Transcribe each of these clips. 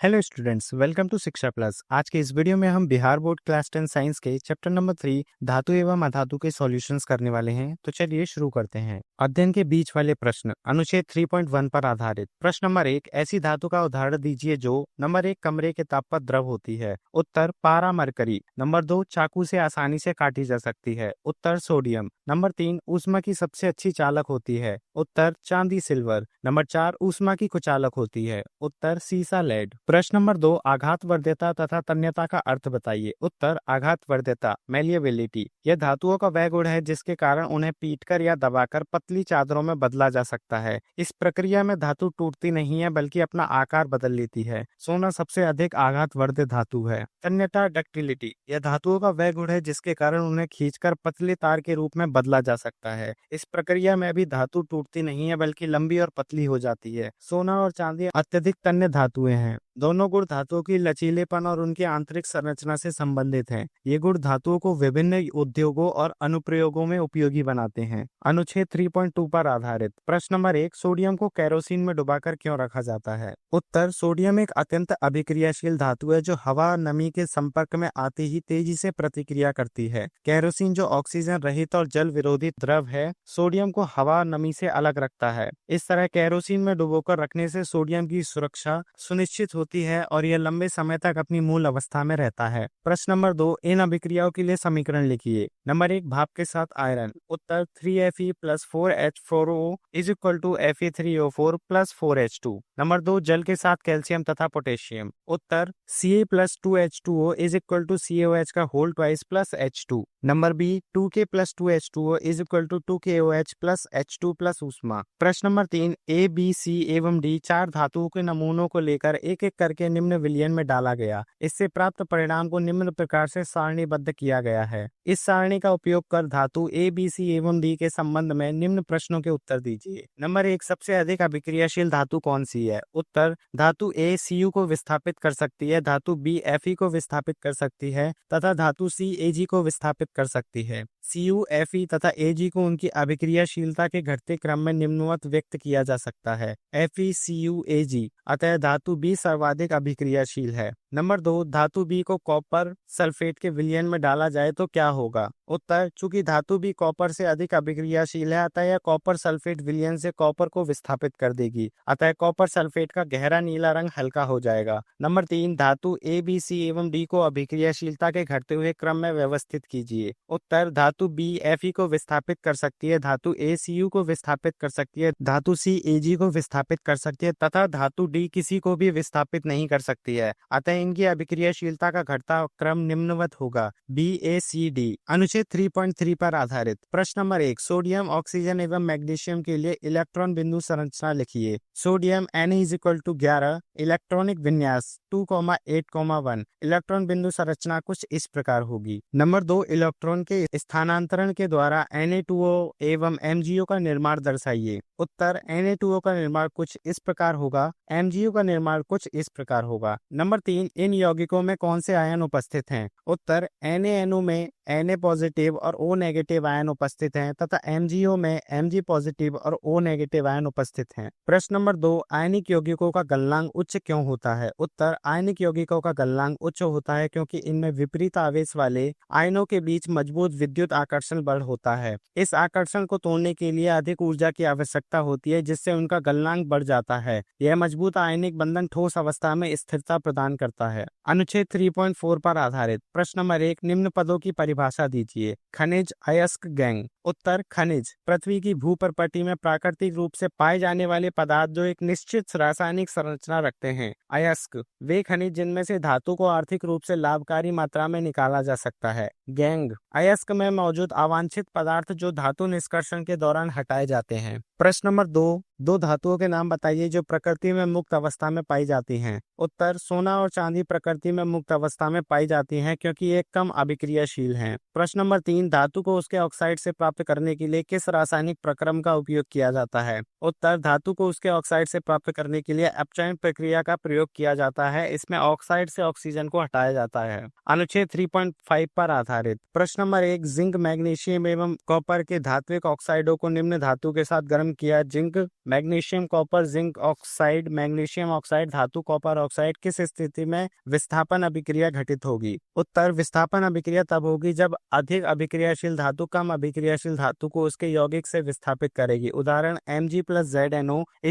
Hello students, welcome to शिक्षा plus. आज के इस वीडियो में हम बिहार बोर्ड क्लास 10 साइंस के चैप्टर नंबर 3 धातु एवं अधातु के सॉल्यूशंस करने वाले हैं। तो चलिए शुरू करते हैं। अध्ययन के बीच वाले प्रश्न अनुच्छेद 3.1 पर आधारित। प्रश्न नंबर 1, ऐसी धातु का उदाहरण दीजिए जो नंबर 1, कमरे के ताप पर द्रव होती है। उत्तर, पारा मरकरी। नंबर 2, चाकू से आसानी से काटी जा सकती है। उत्तर, सोडियम। नंबर 3, ऊष्मा की सबसे अच्छी चालक होती है। उत्तर, चांदी सिल्वर। नंबर 4, ऊष्मा की कुचालक होती है। उत्तर, सीसा लेड। प्रश्न नंबर 2, आघात वर्ध्यता तथा तन्यता का अर्थ बताइए। उत्तर, आघात वर्ध्यता मैलिएबिलिटी यह धातुओं का वह गुण है जिसके कारण उन्हें पीटकर या दबाकर पतली चादरों में बदला जा सकता है। इस प्रक्रिया में धातु टूटती नहीं है बल्कि अपना आकार बदल लेती है। सोना सबसे अधिक आघात वर्ध्य धातु है। तन्यता डक्टिलिटी यह धातुओं का वह गुण है जिसके कारण उन्हें खींचकर पतले तार के रूप में बदला जा सकता है। इस प्रक्रिया में भी धातु टूटती नहीं है बल्कि लंबी और पतली हो जाती है। सोना और चांदी अत्यधिक तन्य धातुएं हैं। दोनों गुण धातुओं की लचीलेपन और उनकी आंतरिक संरचना से संबंधित हैं। ये गुण धातुओं को विभिन्न उद्योगों और अनुप्रयोगों में उपयोगी बनाते हैं। अनुच्छेद 3.2 पर आधारित। प्रश्न नंबर 1, सोडियम को केरोसिन में डुबाकर क्यों रखा जाता है। उत्तर, सोडियम एक अत्यंत अभिक्रियाशील धातु है जो हवा नमी के संपर्क में आते ही तेजी से प्रतिक्रिया करती है। केरोसिन जो ऑक्सीजन रहित और जल विरोधी द्रव है, सोडियम को हवा नमी से अलग रखता है। इस तरह केरोसिन में डुबोकर रखने से सोडियम की सुरक्षा सुनिश्चित होती है और यह लंबे समय तक अपनी मूल अवस्था में रहता है। प्रश्न नंबर 2, इन अभिक्रियाओं के लिए समीकरण लिखिए। नंबर 1, भाप के साथ आयरन। उत्तर, 3Fe + 4H4O is equal to Fe3O4 + 4H2। Number 2, जल के साथ कैल्शियम तथा पोटेशियम। उत्तर, Ca + 2H2O is equal to CaOH का whole twice + H2। Number B, 2K + 2H2O is equal to 2KOH + H2 + ऊष्मा। प्रश्न नंबर 3, A, B, C एवं D चार धातुओं के नमूनों को लेकर एक एक करके निम्न विलयन में डाला गया। इससे प्राप्त परिणाम को निम्न प्रकार से सारणीबद्ध किया गया है। इस सारणी का उपयोग कर धातु A, B, C एवं D के संबंध में निम्न प्रश्नों के उत्तर दीजिए। नंबर 1, सबसे अधिक अभिक्रियाशील धातु कौन सी है। उत्तर, धातु A Cu को विस्थापित कर सकती है, धातु B Fe को विस्थापित कर सकती है तथा धातु C Ag को विस्थापित कर सकती है। Cu, Fe तथा Ag को उनकी अभिक्रियाशीलता के घटते क्रम में निम्नवत व्यक्त किया जा सकता है। Fe, Cu, Ag। अतः धातु B सर्वाधिक अभिक्रियाशील है। नंबर 2, धातु B को कॉपर सल्फेट के विलयन में डाला जाए तो क्या होगा। उत्तर, चूंकि धातु B कॉपर से अधिक अभिक्रियाशील है अतः यह कॉपर सल्फेट विलयन से कॉपर को विस्थापित कर देगी। अतः कॉपर सल्फेट का गहरा नीला रंग हल्का हो जाएगा। नंबर 3, धातु A, B, C एवं D को अभिक्रियाशीलता के घटते हुए क्रम में व्यवस्थित कीजिए। उत्तर, धातु B Fe को विस्थापित कर सकती है, धातु A Cu को विस्थापित कर सकती है, धातु C Ag को विस्थापित कर सकती है तथा धातु D किसी को भी विस्थापित नहीं कर सकती है। अतः इनकी अभिक्रियाशीलता का घटता क्रम निम्नवत होगा, BACD। अनुच्छेद 3.3 पर आधारित। प्रश्न नंबर 1, सोडियम, ऑक्सीजन एवं मैग्नीशियम के लिए इलेक्ट्रॉन बिंदु संरचना लिखिए। सोडियम Na = 11, इलेक्ट्रॉनिक विन्यास 2,8,1। इलेक्ट्रॉन बिंदु संरचना कुछ इस प्रकार होगी। नंबर 2, इलेक्ट्रॉन के स्थानांतरण के द्वारा Na2O एवं MgO का निर्माण दर्शाइए। उत्तर, Na2O का निर्माण कुछ इस प्रकार होगा, MgO का निर्माण कुछ इस प्रकार होगा। नंबर 3, इन यौगिकों में कौन से आयन उपस्थित हैं। उत्तर, NaNO में Na पॉजिटिव और O नेगेटिव आयन उपस्थित हैं तथा MgO में Mg पॉजिटिव और O नेगेटिव आयन उपस्थित हैं। प्रश्न नंबर 2, आयनिक यौगिकों का गलनांक उच्च क्यों होता है। उत्तर, आयनिक यौगिकों का गलनांक उच्च होता है क्योंकि इनमें विपरीत आवेश वाले आयनों के बीच मजबूत विद्युत आकर्षण बल होता है। इस आकर्षण को तोड़ने के लिए अधिक ऊर्जा की आवश्यकता होती है जिससे उनका गलनांक बढ़ जाता है। यह मजबूत आयनिक बंधन ठोस अवस्था में स्थिरता प्रदान करता है। अनुच्छेद 3.4 पर आधारित। प्रश्न नंबर 1, निम्न पदों की परिभाषा दीजिए। खनिज, अयस्क, गैंग। उत्तर, खनिज पृथ्वी की भूपर्पटी में प्राकृतिक रूप से पाए जाने वाले पदार्थ जो एक निश्चित रासायनिक संरचना रखते हैं। अयस्क वे खनिज जिनमें से धातु को आर्थिक रूप से लाभकारी मात्रा में निकाला जा सकता है। गैंग अयस्क में मौजूद अवांछित पदार्थ जो धातु निष्कर्षण के दौरान हटाए जाते हैं। प्रश्न नंबर 2, दो धातुओं के नाम बताइए जो प्रकृति में मुक्त अवस्था में पाई जाती हैं। उत्तर, सोना और चांदी प्रकृति में मुक्त अवस्था में पाई जाती हैं क्योंकि ये कम अभिक्रियाशील हैं। प्रश्न नंबर 3, धातु को उसके ऑक्साइड से प्राप्त प्राप्त करने के लिए किस रासायनिक प्रक्रम का उपयोग किया जाता है? उत्तर, धातु को उसके ऑक्साइड से प्राप्त करने के लिए अपचयन प्रक्रिया का प्रयोग किया जाता है। इसमें ऑक्साइड से ऑक्सीजन को हटाया जाता है। अनुच्छेद 3.5 पर आधारित प्रश्न नंबर 1, जिंक, मैग्नीशियम एवं कॉपर के धात्विक ऑक्साइडों को निम्न धातु के साथ गर्म किया। Zinc, magnesium, copper, zinc oxide, magnesium oxide, धातु कॉपर ऑक्साइड किस स्थिति में विस्थापन अभिक्रिया घटित होगी? उत्तर, विस्थापन अभिक्रिया तब होगी जब अधिक अभिक्रियाशील धातु कम अभिक्रियाशील धातु को उसके यौगिक से विस्थापित करेगी। उदाहरण Mg + ZnO =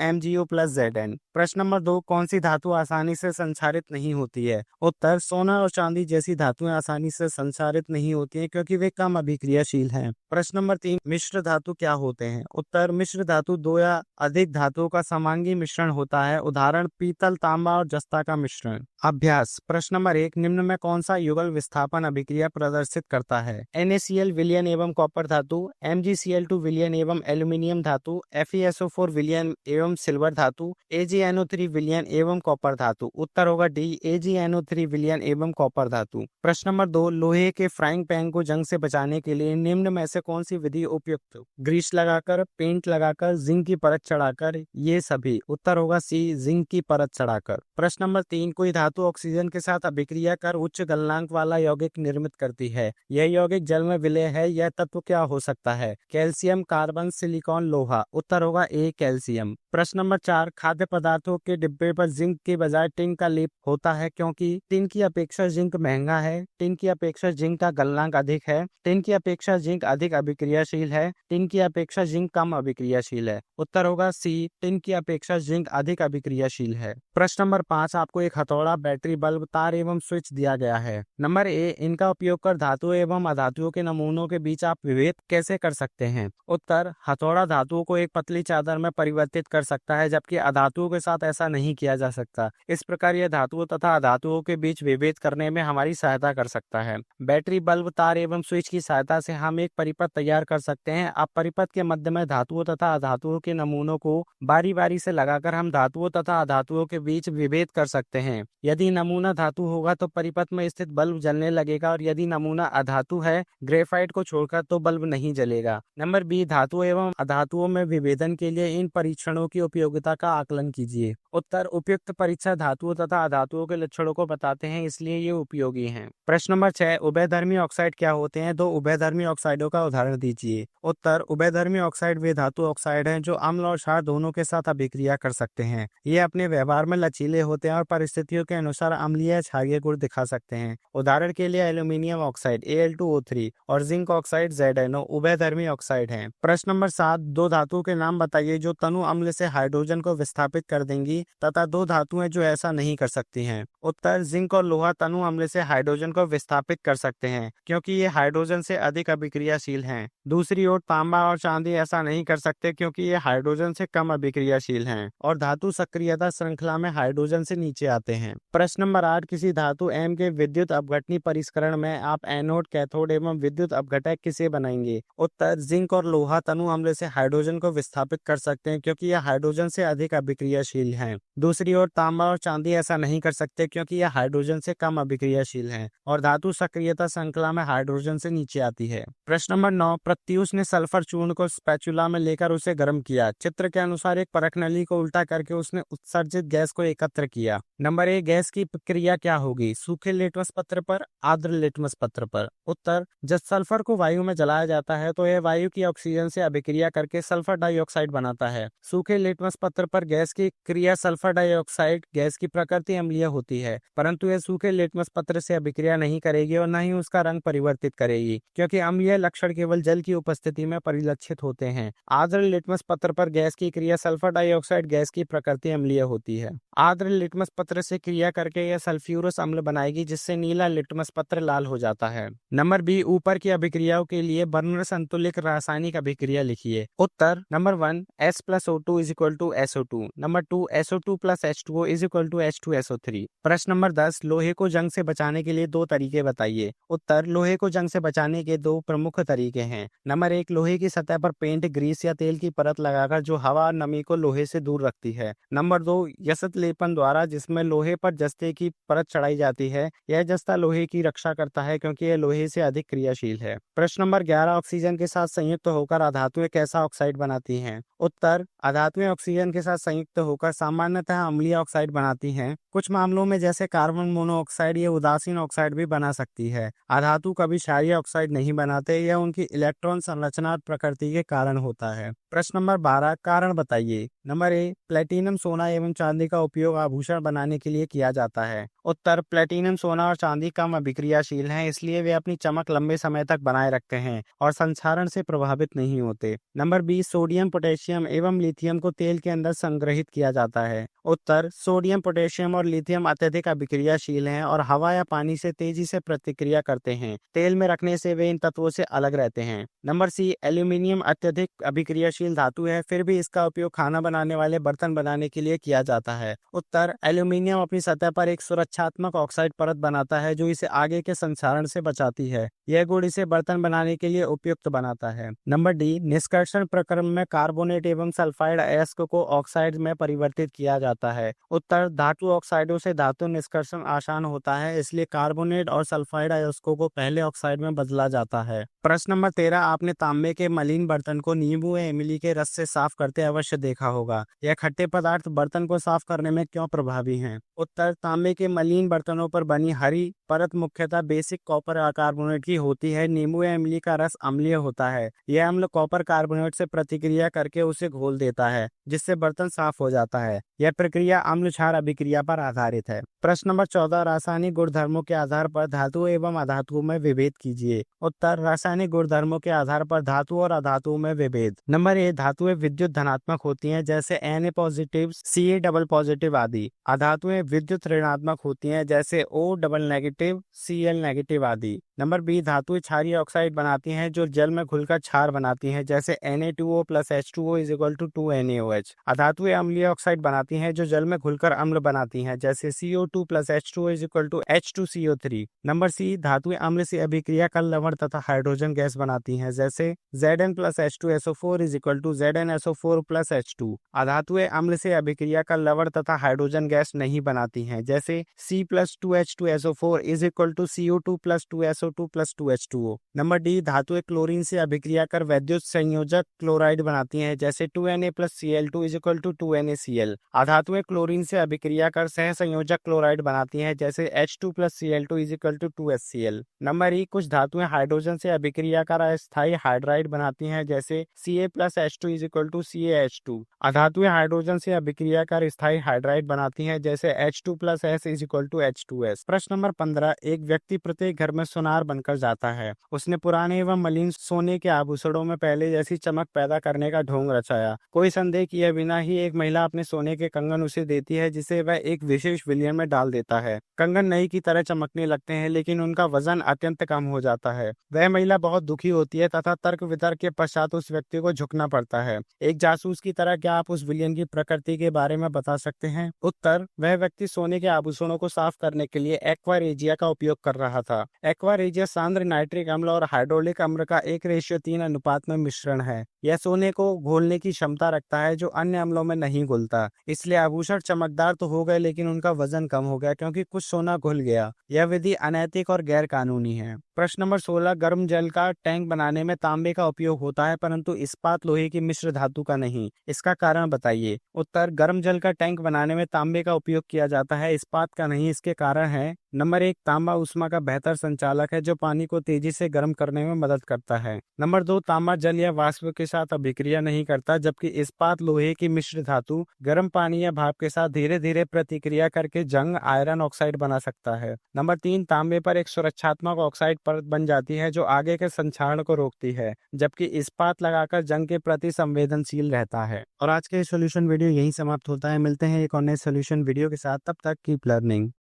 MgO + Zn। प्रश्न नंबर 2, कौन सी धातु आसानी से संक्षारित नहीं होती है? उत्तर, सोना और चांदी जैसी धातुएं आसानी से संक्षारित नहीं होती हैं क्योंकि वे कम अभिक्रियाशील हैं। प्रश्न नंबर 3, मिश्र धातु क्या होते हैं? उत्तर, मिश्र धातु दो या अधिक धातुओं का समांगी मिश्रण होता है। उदाहरण पीतल, तांबा और जस्ता का मिश्रण। अभ्यास प्रश्न नंबर 1, निम्न में कौन सा युगल विस्थापन अभिक्रिया प्रदर्शित करता है? NaCl विलयन एवं कॉपर धातु, MgCl2 विलयन एवं एल्यूमिनियम धातु, FeSO4 विलयन एवं सिल्वर धातु, AgNO3 विलयन एवं कॉपर धातु। उत्तर होगा डी, AgNO3 विलयन एवं कॉपर धातु। प्रश्न नंबर 2, लोहे के फ्राइंग पैन को जंग से बचाने के लिए निम्न में से कौन सी विधि उपयुक्त? ग्रीस लगाकर, पेंट लगाकर, जिंक की परत चढ़ाकर, ये सभी। उत्तर होगा सी, जिंक की परत चढ़ाकर। प्रश्न नंबर 3, कोई धातु ऑक्सीजन के साथ अभिक्रिया कर उच्च गलनांक वाला यौगिक निर्मित करती है। यह यौगिक जल में विलय है। यह तत्व क्या हो सकता है? कैल्शियम, कार्बन, सिलिकॉन, लोहा। उत्तर होगा ए, कैल्शियम। प्रश्न नंबर 4, खाद्य पदार्थों के डिब्बे पर जिंक के बजाय टिन का लेप होता है क्योंकि टिन की अपेक्षा जिंक महंगा है, टिन की अपेक्षा जिंक का गलनांक अधिक है, टिन की अपेक्षा जिंक अधिक अभिक्रियाशील है, टिन की अपेक्षा जिंक कम अभिक्रियाशील है। उत्तर होगा सी, टिन की अपेक्षा जिंक अधिक अभिक्रियाशील है। प्रश्न नंबर 5, आपको एक हथौड़ा, बैटरी, बल्ब, तार एवं स्विच दिया गया है। नंबर ए, इनका उपयोग कर धातुओं एवं अधातुओं के नमूनों के बीच आप विभेद कैसे कर सकते हैं? उत्तर, हथौड़ा धातुओं को एक पतली चादर में परिवर्तित कर सकता है जबकि अधातुओं के साथ ऐसा नहीं किया जा सकता। इस प्रकार यह धातुओं तथा अधातुओं के बीच विभेद करने में हमारी सहायता कर सकता है। बैटरी, बल्ब, तार एवं स्विच की सहायता से हम एक परिपथ तैयार कर सकते हैं। अब परिपथ के मध्य में धातुओं तथा अधातुओं के नमूनों को बारी बारी से लगाकर हम धातुओं तथा अधातुओं के बीच विभेद कर सकते हैं। यदि नमूना धातु होगा तो परिपथ में स्थित बल्ब जलने लगेगा और यदि नमूना अधातु है, ग्रेफाइट को छोड़कर, तो बल्ब नहीं जलेगा। नंबर बी, धातुओं एवं अधातुओं में विभेदन के लिए इन परीक्षणों की उपयोगिता का आकलन कीजिए। उत्तर, उपयुक्त परीक्षा धातुओं तथा अधातुओं के लक्षणों को बताते हैं, इसलिए ये उपयोगी हैं। प्रश्न नंबर 6, उभयधर्मी ऑक्साइड क्या होते हैं? दो उभयधर्मी ऑक्साइडों का उदाहरण दीजिए। उत्तर, उभयधर्मी ऑक्साइड वे धातु ऑक्साइड हैं जो अम्ल और क्षार दोनों के साथ अभिक्रिया कर सकते हैं। ये अपने व्यवहार में लचीले होते हैं और परिस्थितियों के अनुसार अम्लीय या क्षारीय गुण दिखा सकते हैं। उदाहरण के लिए एल्यूमिनियम ऑक्साइड Al2O3 और जिंक ऑक्साइड ZnO उभयधर्मी ऑक्साइड हैं। प्रश्न नंबर 7, दो धातुओं के नाम बताइए जो तनु अम्ल से हाइड्रोजन को विस्थापित कर देंगी तथा दो धातुएं जो ऐसा नहीं कर सकती हैं। उत्तर, जिंक और लोहा तनु अम्ल से हाइड्रोजन को विस्थापित कर सकते हैं क्योंकि ये हाइड्रोजन से अधिक अभिक्रियाशील हैं। दूसरी ओर तांबा और चांदी ऐसा नहीं कर सकते क्योंकि ये हाइड्रोजन से कम अभिक्रियाशील हैं और धातु सक्रियता श्रृंखला में हाइड्रोजन से नीचे आते हैं। प्रश्न नंबर 8, किसी धातु M के विद्युत अपघटनी परिष्करण में आप एनोड, कैथोड एवं विद्युत अपघटक किसे बनाएंगे? उत्तर, जिंक और लोहा तनु अम्ल से हाइड्रोजन को विस्थापित कर सकते हैं क्योंकि यह हाइड्रोजन से अधिक अभिक्रियाशील हैं। दूसरी ओर तांबा और चांदी ऐसा नहीं कर सकते क्योंकि यह हाइड्रोजन से कम अभिक्रियाशील हैं और धातु सक्रियता श्रृंखला में हाइड्रोजन से नीचे आती है। प्रश्न नंबर 9, प्रत्यूष ने सल्फर चूर्ण को स्पैचुला में लेकर उसे गर्म किया। चित्र के अनुसार एक परख नली को उल्टा करके उसने उत्सर्जित गैस को एकत्र किया। नंबर ए, गैस की प्रक्रिया क्या होगी? सूखे लिटमस पत्र पर, आर्द्र लिटमस पत्र पर। उत्तर, जब सल्फर को वायु में जलाया जाता है तो यह वायु की ऑक्सीजन से अभिक्रिया करके सल्फर डाइऑक्साइड बनाता है। सूखे लिटमस पत्र पर गैस की क्रिया सल्फर डाइऑक्साइड गैस की प्रकृति अम्लीय होती है, परंतु यह सूखे लिटमस पत्र से अभिक्रिया नहीं करेगी और न ही उसका रंग परिवर्तित करेगी क्योंकि अम्लीय लक्षण केवल जल की उपस्थिति में परिलक्षित होते हैं। आर्द्र लिटमस पत्र पर गैस की क्रिया सल्फर डाइऑक्साइड गैस की प्रकृति अम्लीय होती है। आर्द्र लिटमस पत्र से क्रिया करके यह सल्फ्यूरस अम्ल बनाएगी जिससे नीला लिटमस पत्र लाल हो जाता है। नंबर बी, ऊपर की अभिक्रियाओं के लिए बर्नर संतुलित रासायनिक अभिक्रिया लिखिए। उत्तर, number 1, S+O2 = SO2। Number 2, SO2 + H2O = H2SO3। प्रश्न नंबर 10, लोहे को जंग से बचाने के लिए दो तरीके बताइए। उत्तर, लोहे को जंग से बचाने के दो प्रमुख तरीके हैं। नंबर 1, लोहे की सतह पर पेंट, ग्रीस या तेल की परत लगाकर जो हवा और नमी को लोहे से दूर रखती है। नंबर 2, यकृत लेपन द्वारा, जिसमें लोहे पर जस्ते की परत चढ़ाई जाती है। यह जस्ता लोहे की रक्षा करता है क्योंकि यह लोहे से अधिक क्रियाशील है। प्रश्न नंबर 11, ऑक्सीजन के साथ संयुक्त होकर अधातुएं कैसा ऑक्साइड बनाती हैं? उत्तर, अधातुएं ऑक्सीजन के साथ संयुक्त होकर सामान्यतः अम्लीय ऑक्साइड बनाती हैं। कुछ मामलों में जैसे कार्बन मोनोऑक्साइड ये उदासीन ऑक्साइड भी बना सकती है। अधातु कभी क्षारीय ऑक्साइड नहीं बनाते, यह उनकी इलेक्ट्रॉन संरचना और प्रकृति के कारण होता है। प्रश्न नंबर 12, कारण बताइए। नंबर ए, प्लेटिनम, सोना एवं चांदी का उपयोग आभूषण बनाने के लिए किया जाता है। उत्तर, प्लेटिनम, सोना और चांदी कम अभिक्रियाशील हैं, इसलिए वे अपनी चमक लंबे समय तक बनाए रखते हैं और संक्षारण से प्रभावित नहीं होते। नंबर बी, सोडियम, पोटेशियम एवं लिथियम को तेल के अंदर संग्रहित किया जाता है। उत्तर, सोडियम, पोटेशियम और लिथियम अत्यधिक अभिक्रियाशील हैं और हवा या पानी से तेजी से प्रतिक्रिया करते हैं। तेल में रखने से वे इन तत्वों से अलग रहते हैं। नंबर सी, एल्यूमिनियम अत्यधिक अभिक्रियाशील धातु है, फिर भी इसका उपयोग खाना बनाने वाले बर्तन बनाने के लिए किया जाता है। उत्तर, एल्यूमिनियम अपनी सतह पर एक सुरक्षात्मक ऑक्साइड परत बनाता है जो इसे आगे के संक्षारण से बचाती है। यह गुण इसे बर्तन बनाने के लिए उपयुक्त बनाता है। नंबर डी, निष्कर्षण प्रक्रम में कार्बोनेट एवं सल्फाइड अयस्क को ऑक्साइड में परिवर्तित किया जाता है। उत्तर, धातु ऑक्साइडों से धातु निष्कर्षण आसान होता है, इसलिए कार्बोनेट और सल्फाइड अयस्कों को पहले ऑक्साइड में बदला जाता है। प्रश्न नंबर 13, आपने तांबे के मलिन बर्तन को नींबू या इमली के रस से साफ करते अवश्य देखा होगा। यह खट्टे पदार्थ बर्तन को साफ करने में क्यों प्रभावी हैं? उत्तर, तांबे के मलिन बर्तनों पर बनी हरी परत मुख्यतः बेसिक कॉपर कार्बोनेट की होती है। नींबू या इमली का रस अम्लीय होता है। यह अम्ल कॉपर कार्बोनेट से प्रतिक्रिया करके उसे घोल देता है, जिससे बर्तन साफ हो जाता है। यह प्रक्रिया अम्ल क्षार अभिक्रिया पर आधारित है। प्रश्न नंबर 14, रासायनिक गुणधर्मों के आधार पर धातु एवं अधातुओं में विभेद कीजिए। उत्तर, रासायनिक गुणधर्मों के आधार पर धातु और अधातुओं में विभेद। नंबर ए, धातुएं विद्युत धनात्मक होती हैं, जैसे Na positive, Ca double positive आदि। अधातुएं विद्युत ऋणात्मक होती हैं, जैसे O double negative, Cl negative आदि। नंबर बी, धातुएं क्षारीय ऑक्साइड बनाती हैं जो जल में घुलकर क्षार बनाती हैं, जैसे Na2O plus H2O is equal to 2NaOH। अधातुएं अम्लीय ऑक्साइड बनाती हैं जो जल में घुलकर अम्ल बनाती हैं, जैसे CO2 plus H2O is equal to H2CO3। Number C, धातुएं अम्ल से अभिक्रिया कर लवण तथा हाइड्रोजन गैस बनाती हैं, जैसे Zn plus H2SO4 is equal to ZnSO4 plus H2। अधातुएं अम्ल से अभिक्रिया कर लवण तथा हाइड्रोजन गैस नहीं बनाती हैं, जैसे C plus 2H2SO4 is equal to CO2 plus 2SO2 plus 2H2O। Number D, धातुएं क्लोरीन से अभिक्रिया कर वैद्युत संयोजक क्लोराइड बनाती हैं, जैसे 2Na plus Cl2 is equal to 2NaCl। अधातुएं क्लोरीन से अभिक्रिया कर सह संयोजक क्लोराइड बनाती हैं, जैसे H2 plus Cl2 is equal to 2HCl। Number E, कुछ धातुएं हाइड्रोजन से अभिक्रिया कर अस्थायी हाइड्राइड बनाती हैं, जैसे Ca plus H2 is equal to CaH2। अधातुएं हाइड्रोजन से अभिक्रिया कर स्थायी हाइड्राइड बनाती हैं, जैसे H2 plus S is equal to H2S। प्रश्न नंबर 15, एक व्यक्ति प्रत्येक घर में सुनार बनकर जाता है। उसने पुराने एवं मलिन सोने के आभूषणों में पहले जैसी चमक पैदा करने का ढोंग रचाया। कोई संदेह किए बिना ही एक महिला अपने सोने के कंगन उसे देती है, जिसे वह एक विशेष विलयन में डाल देता है। कंगन नई की तरह चमकने लगते हैं, लेकिन उनका वजन अत्यंत कम हो जाता है। वह महिला बहुत दुखी होती है तथा तर्क वितर्क के पश्चात उस व्यक्ति को झुकना पड़ता है। एक जासूस की तरह क्या आप उस विलयन की प्रकृति के बारे में बता सकते हैं? उत्तर, वह व्यक्ति सोने के आभूषणों को साफ करने के लिए एक्वा रेजिया का उपयोग कर रहा था। एक्वा रेजिया सांद्र नाइट्रिक अम्ल और हाइड्रोलिक अम्ल का 1:3 अनुपात में मिश्रण है। यह सोने को घोलने की क्षमता रखता है जो अन्य अम्लों में नहीं घुलता। इसलिए आभूषण चमकदार तो हो गए, लेकिन उनका वजन कम हो गया क्योंकि कुछ सोना घुल गया। यह विधि अनैतिक और गैर कानूनी है। प्रश्न नंबर 16, गर्म जल का टैंक बनाने में तांबे का उपयोग होता है, परंतु इस्पात लोहे की मिश्र धातु का नहीं। इसका कारण बताइए। उत्तर, गर्म जल का टैंक बनाने में तांबे का उपयोग किया जाता है, इस्पात का नहीं। इसके कारण है, नंबर 1, तांबा ऊष्मा का बेहतर संचालक है जो पानी को तेजी से गर्म करने में मदद करता है। नंबर 2, तांबा जल या वाष्प के साथ अभिक्रिया नहीं करता, जबकि इस्पात लोहे की मिश्र धातु गर्म पानी या भाप के साथ धीरे धीरे प्रतिक्रिया करके जंग आयरन ऑक्साइड बना सकता है। नंबर 3, तांबे पर एक सुरक्षात्मक ऑक्साइड परत बन जाती है जो आगे के संक्षारण को रोकती है, जबकि इस्पात लगाकर जंग के प्रति संवेदनशील रहता है। और आज के सॉल्यूशन वीडियो यहीं समाप्त होता है। मिलते हैं एक और नए सॉल्यूशन वीडियो के साथ, तब तक कीप लर्निंग।